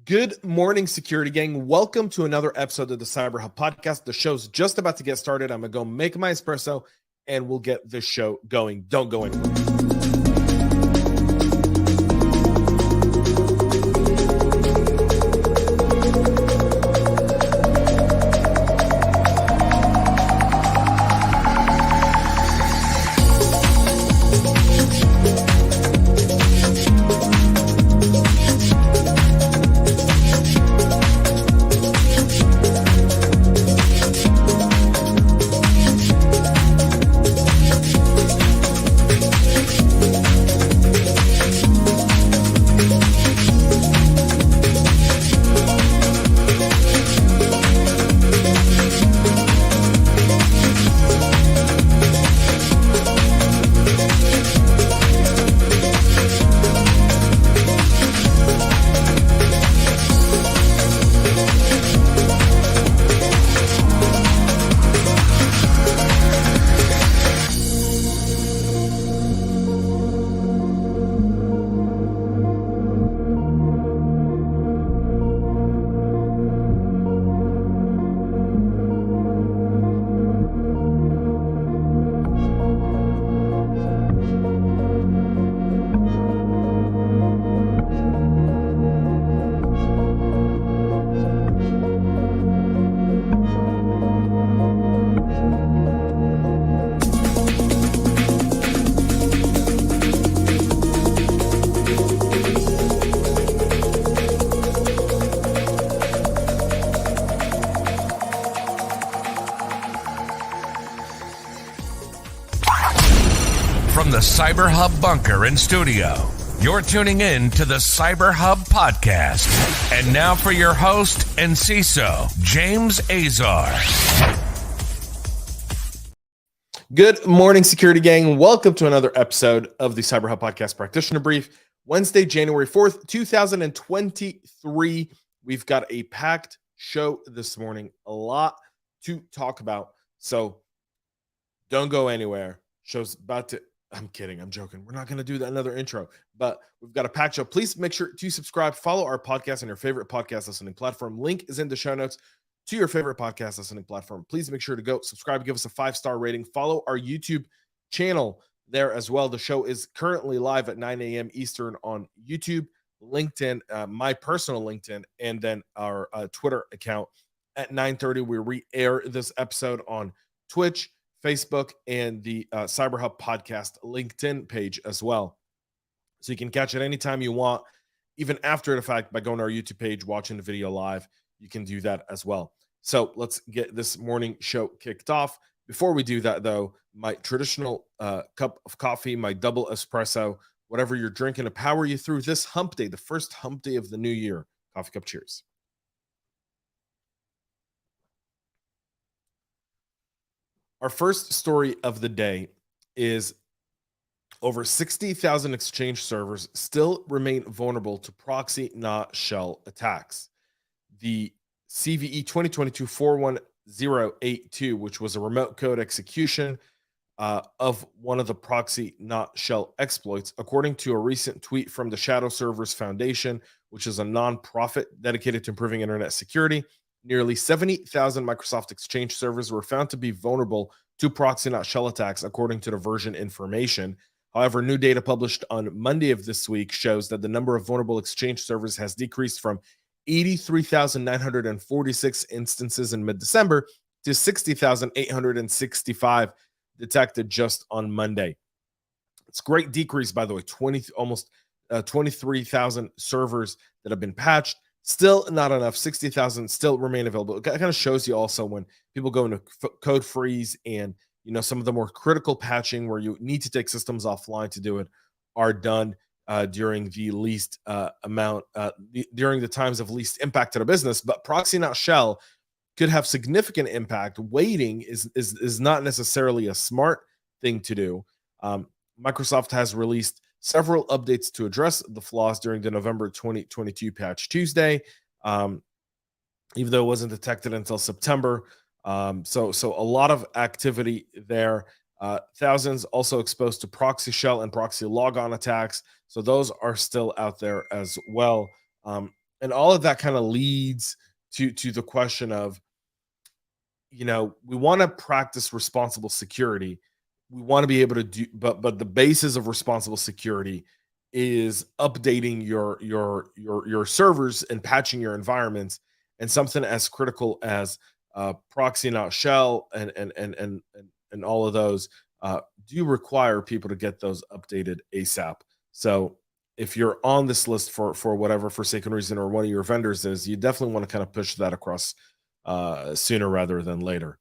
Good morning, security gang. Welcome to another episode of the CyberHub Podcast. The show's just about to get started. I'm going to go make my espresso and we'll get the show going. Don't go anywhere. From the CyberHub bunker and studio, you're tuning in to the CyberHub Podcast. And now for your host and CISO, James Azar. Good morning, security gang. Welcome to another episode of the CyberHub Podcast Practitioner Brief. Wednesday, January 4th, 2023. We've got a packed show this morning. A lot to talk about. So don't go anywhere. Show's about to... I'm kidding. I'm joking. We're not going to do another intro, but we've got a packed show. Please make sure to subscribe, follow our podcast on your favorite podcast listening platform. Link is in the show notes to your favorite podcast listening platform. Please make sure to go subscribe, give us a 5-star rating, follow our YouTube channel there as well. The show is currently live at 9 a.m. Eastern on YouTube, LinkedIn, my personal LinkedIn, and then our Twitter account at 9:30. We re-air this episode on Twitch, Facebook, and the CyberHub Podcast LinkedIn page as well. So you can catch it anytime you want, even after the fact, by going to our YouTube page, watching the video live. You can do that as well. So let's get this morning show kicked off. Before we do that, though, my traditional cup of coffee, my double espresso, whatever you're drinking to power you through this hump day, the first hump day of the new year. Coffee cup, cheers. Our first story of the day is over 60,000 Exchange servers still remain vulnerable to ProxyNotShell attacks. The CVE 2022-41082, which was a remote code execution of one of the ProxyNotShell exploits, according to a recent tweet from the Shadow Servers Foundation, which is a nonprofit dedicated to improving internet security. Nearly 70,000 Microsoft Exchange servers were found to be vulnerable to ProxyNotShell attacks, according to the version information. However, new data published on Monday of this week shows that the number of vulnerable Exchange servers has decreased from 83,946 instances in mid-December to 60,865 detected just on Monday. It's a great decrease, by the way, almost 23,000 servers that have been patched. Still not enough. 60,000 still remain available. It kind of shows you also when people go into code freeze and, you know, some of the more critical patching where you need to take systems offline to do it are done during the least during the times of least impact to the business. But ProxyNotShell could have significant impact. Waiting is not necessarily a smart thing to do. Microsoft has released several updates to address the flaws during the November 2022 Patch Tuesday, even though it wasn't detected until September. So a lot of activity there. Thousands also exposed to proxy shell and proxy logon attacks. So those are still out there as well. And all of that kind of leads to the question of, we want to practice responsible security. We want to be able to do, but the basis of responsible security is updating your servers and patching your environments, and something as critical as ProxyNotShell and all of those do require people to get those updated ASAP. So if you're on this list for whatever forsaken reason, or one of your vendors is, you definitely want to kind of push that across sooner rather than later.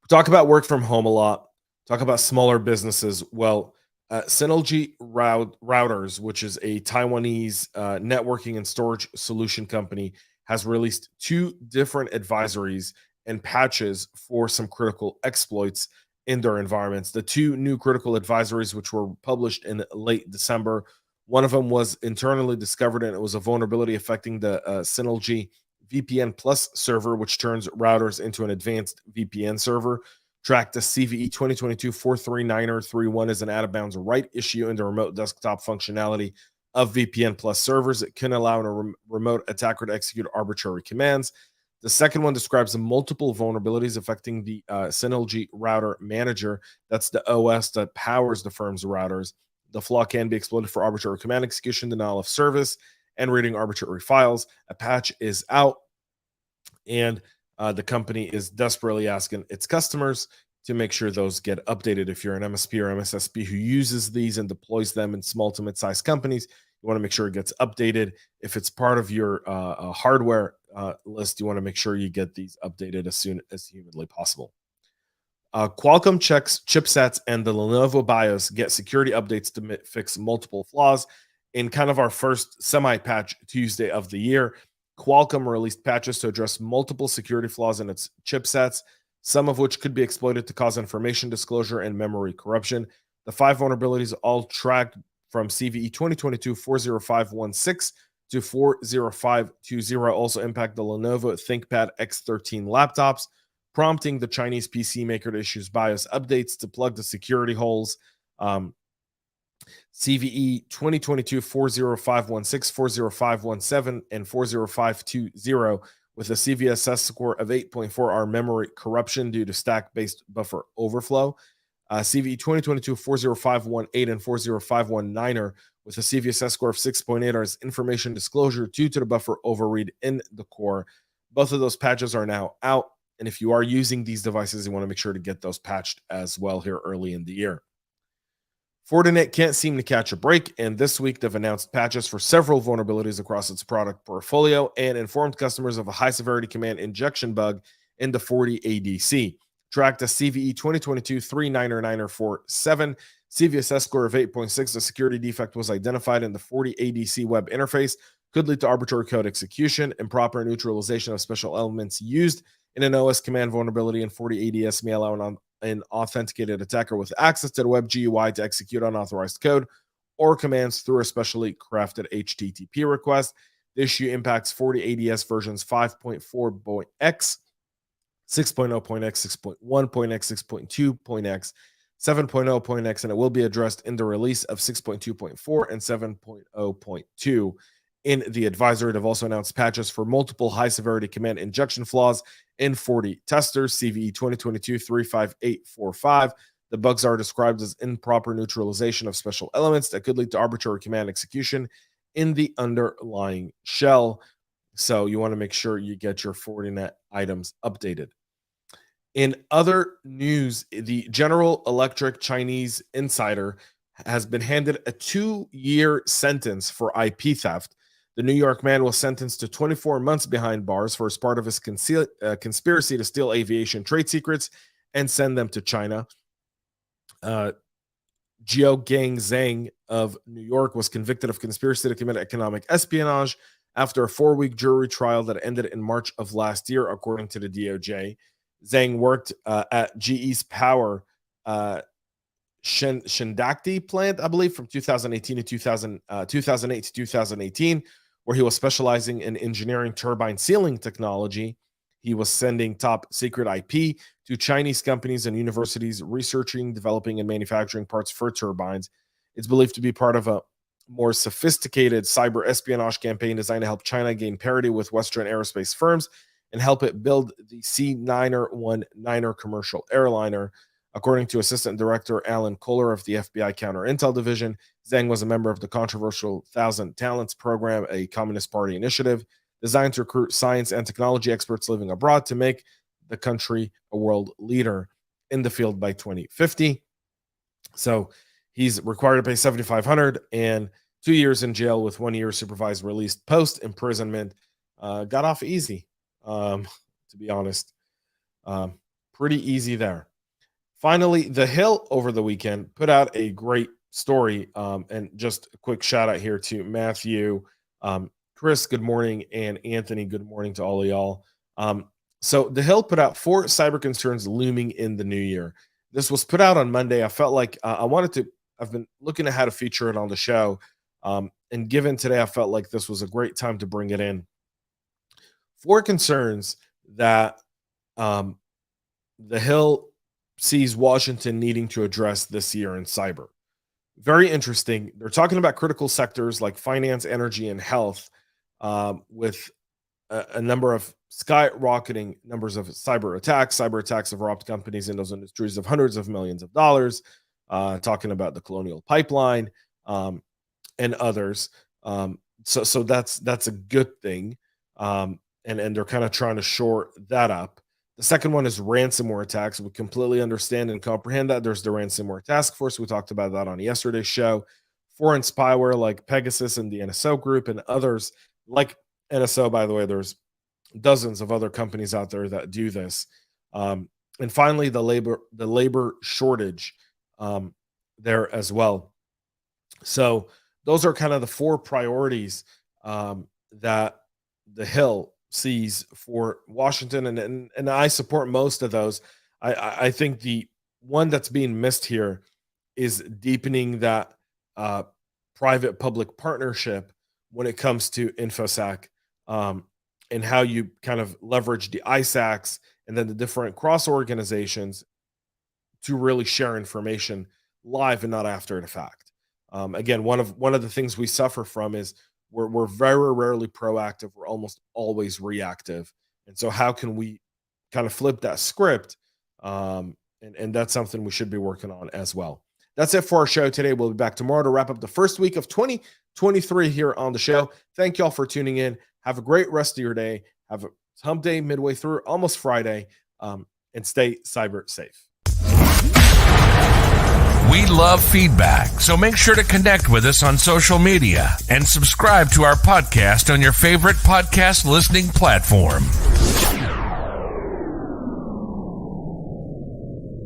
We talk about work from home a lot. Talk about smaller businesses. Well, Synology Routers, which is a Taiwanese networking and storage solution company, has released 2 different advisories and patches for some critical exploits in their environments. The 2 new critical advisories, which were published in late December, one of them was internally discovered, and it was a vulnerability affecting the Synology VPN Plus server, which turns routers into an advanced VPN server. Tracked as CVE 2022-439-31 is an out-of-bounds right issue in the remote desktop functionality of VPN Plus servers. It can allow a remote attacker to execute arbitrary commands. The second one describes the multiple vulnerabilities affecting the Synology Router Manager. That's the OS that powers the firm's routers. The flaw can be exploited for arbitrary command execution, denial of service, and reading arbitrary files. A patch is out, and the company is desperately asking its customers to make sure those get updated. If you're an MSP or MSSP who uses these and deploys them in small to mid-sized companies, you want to make sure it gets updated. If it's part of your hardware list, you want to make sure you get these updated as soon as humanly possible. Qualcomm chipsets and the Lenovo BIOS get security updates to fix multiple flaws. In kind of our first semi-patch Tuesday of the year, Qualcomm released patches to address multiple security flaws in its chipsets, some of which could be exploited to cause information disclosure and memory corruption. The 5 vulnerabilities, all tracked from CVE 2022-40516 to 40520, also impact the Lenovo ThinkPad X13 laptops, prompting the Chinese PC maker to issue BIOS updates to plug the security holes. CVE 2022-40516, 40517, and 40520 with a CVSS score of 8.4 are memory corruption due to stack-based buffer overflow. CVE 2022-40518 and 40519 with a CVSS score of 6.8 are information disclosure due to the buffer overread in the core. Both of those patches are now out, and if you are using these devices, you want to make sure to get those patched as well here early in the year. Fortinet can't seem to catch a break, and this week they've announced patches for several vulnerabilities across its product portfolio and informed customers of a high-severity command injection bug in the FortiADC. Tracked as CVE 2022-39947, CVSS score of 8.6, the security defect was identified in the FortiADC web interface, could lead to arbitrary code execution, improper neutralization of special elements used in an OS command vulnerability, and FortiADS may allow an authenticated attacker with access to the web GUI to execute unauthorized code or commands through a specially crafted HTTP request. The issue impacts FortiADS versions 5.4.x, 6.0.x, 6.1.x, 6.2.x, 7.0.x, and it will be addressed in the release of 6.2.4 and 7.0.2. In the advisory, they've also announced patches for multiple high-severity command injection flaws in FortiTester, CVE 2022-35845. The bugs are described as improper neutralization of special elements that could lead to arbitrary command execution in the underlying shell. So you want to make sure you get your Fortinet items updated. In other news, the General Electric Chinese insider has been handed a 2-year sentence for IP theft. The New York man was sentenced to 24 months behind bars for as part of his conspiracy to steal aviation trade secrets and send them to China. Jiao Gang Zhang of New York was convicted of conspiracy to commit economic espionage after a 4-week jury trial that ended in March of last year, according to the DOJ. Zhang worked at GE's power Shindakti plant, I believe, from 2018 to 2008 to 2018, where he was specializing in engineering turbine sealing technology. He was sending top secret IP to Chinese companies and universities researching, developing, and manufacturing parts for turbines. It's believed to be part of a more sophisticated cyber espionage campaign designed to help China gain parity with Western aerospace firms and help it build the C919er commercial airliner. According to Assistant Director Alan Kohler of the FBI Counter Intel Division, Zhang was a member of the controversial Thousand Talents program, a Communist Party initiative designed to recruit science and technology experts living abroad to make the country a world leader in the field by 2050. So he's required to pay $7,500 and 2 years in jail with 1 year supervised release post imprisonment. Got off easy, to be honest. Pretty easy there. Finally, The Hill over the weekend put out a great story, and just a quick shout out here to Matthew, Chris, good morning, and Anthony, good morning to all of y'all. So The Hill put out 4 cyber concerns looming in the new year. This was put out on Monday. I felt like I've been looking at how to feature it on the show, and given today, I felt like this was a great time to bring it in. 4 concerns that The Hill sees Washington needing to address this year in cyber. Very interesting. They're talking about critical sectors like finance, energy, and health, with a number of skyrocketing numbers of cyber attacks. Cyber attacks have robbed companies in those industries of hundreds of millions of dollars, talking about the Colonial Pipeline and others. So that's a good thing. And they're kind of trying to shore that up. The second one is ransomware attacks. We completely understand and comprehend that. There's the ransomware task force. We talked about that on yesterday's show. Foreign spyware like Pegasus and the NSO group and others like NSO, by the way. There's dozens of other companies out there that do this. And finally, the labor shortage there as well. So those are kind of the 4 priorities that The Hill sees for Washington, and I support most of those. I think the one that's being missed here is deepening that private-public partnership when it comes to InfoSec, and how you kind of leverage the ISACs and then the different cross organizations to really share information live and not after the fact. Again, one of the things we suffer from is we're very rarely proactive. We're almost always reactive. And so how can we kind of flip that script? And that's something we should be working on as well. That's it for our show today. We'll be back tomorrow to wrap up the first week of 2023 here on the show. Thank y'all for tuning in. Have a great rest of your day. Have a hump day midway through, almost Friday, and stay cyber safe. We love feedback, so make sure to connect with us on social media and subscribe to our podcast on your favorite podcast listening platform.